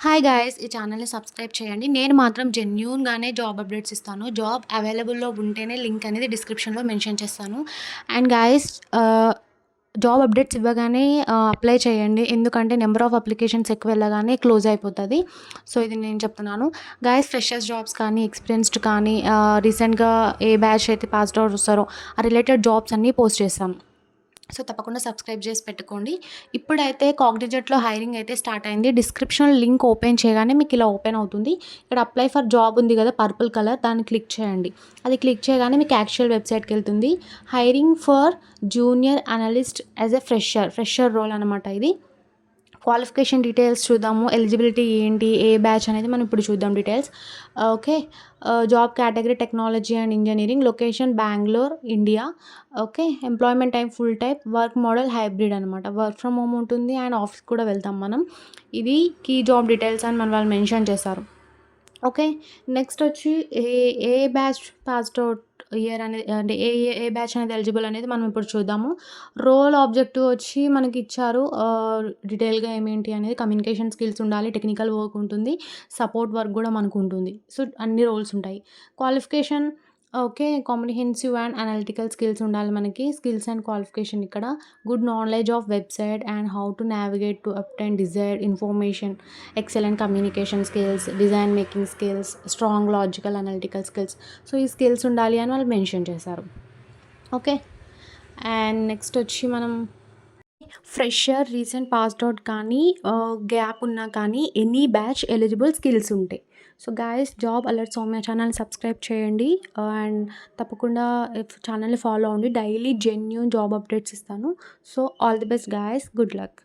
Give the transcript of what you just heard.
Hi guys! ఈ ఛానల్‌ని subscribe చేయండి. నేను మాత్రం జెన్యూన్‌గానే జాబ్ అప్డేట్స్ ఇస్తాను. జాబ్ అవైలబుల్‌లో ఉంటేనే లింక్ అనేది డిస్క్రిప్షన్‌లో మెన్షన్ చేస్తాను. అండ్ గైస్ జాబ్ అప్డేట్స్ ఇవ్వగానే అప్లై చేయండి. ఎందుకంటే నెంబర్ ఆఫ్ అప్లికేషన్స్ ఎక్కువ వెళ్ళగానే క్లోజ్ అయిపోతది. సో, ఇది నేను చెప్తున్నాను. గైస్ ఫ్రెషర్స్ జాబ్స్ కానీ, ఎక్స్‌పీరియన్స్డ్ కానీ రీసెంట్‌గా ఏ బ్యాచ్ అయితే పాస్డ్ అవుట్ వస్తారో ఆ రిలేటెడ్ జాబ్స్ అన్నీ పోస్ట్ చేస్తాం. సో, తప్పకుండా సబ్స్క్రైబ్ చేసి పెట్టుకోండి. ఇప్పుడైతే కాగ్నిజెంట్‌లో హైరింగ్ అయితే స్టార్ట్ అయింది. డిస్క్రిప్షన్ లింక్ ఓపెన్ చేయగానే మీకు ఇలా ఓపెన్ అవుతుంది. ఇక్కడ అప్లై ఫర్ జాబ్ ఉంది కదా! పర్పుల్ కలర్ దాన్ని క్లిక్ చేయండి. అది క్లిక్ చేయగానే మీకు యాక్చువల్ వెబ్‌సైట్‌కెళ్తుంది. Hiring for junior analyst as a fresher role అనమాట ఇది. క్వాలిఫికేషన్ డీటెయిల్స్ చూద్దాము. ఎలిజిబిలిటీ ఏంటి? ఏ బ్యాచ్ అనేది మనం ఇప్పుడు చూద్దాం details. Okay. Job category technology and engineering. Location Bengaluru, India. Okay. Employment type full type. Work model hybrid అనమాట. వర్క్ ఫ్రమ్ హోమ్ ఉంటుంది అండ్ ఆఫీస్‌కి కూడా వెళ్తాం మనం. ఇది కీ జాబ్ డీటెయిల్స్ అని వాళ్ళు మెన్షన్ చేశారు. ఓకే. నెక్స్ట్ వచ్చి ఏ ఏ బ్యాచ్ పాస్డ్ అవుట్ ఇయర్ అనేది అంటే ఏ బ్యాచ్ అనేది ఎలిజిబుల్ అనేది మనం ఇప్పుడు చూద్దాము. రోల్ ఆబ్జెక్టివ్ వచ్చి మనకిచ్చారు. డీటెయిల్‌గా ఏమేంటి అనేది కమ్యూనికేషన్ స్కిల్స్ ఉండాలి. టెక్నికల్ వర్క్ ఉంటుంది. సపోర్ట్ వర్క్ గూడా మనకుంటుంది. సో, అన్ని రోల్స్ ఉంటాయి. Qualification okay. Comprehensive and analytical skills ఉండాలి మనకి. స్కిల్స్ అండ్ క్వాలిఫికేషన్ ఇక్కడ good knowledge of website and how to navigate to obtain desired information. Excellent communication skills, design making skills, strong logical analytical skills. So, ఈ skills ఉండాలి అని వాళ్ళు mention చేశారు. Okay. And next వచ్చి మనం fresher, recent passed out కానీ gap ఉన్నా కానీ ఎనీ బ్యాచ్ ఎలిజిబుల్ స్కిల్స్ ఉంటాయి. So, guys job alert Soumya channel subscribe చేయండి. అండ్ తప్పకుండా ఛానల్‌ని ఫాలో అవ్వండి. డైలీ జెన్యూన్ జాబ్ అప్డేట్స్ ఇస్తాను. So, all the best guys. Good luck.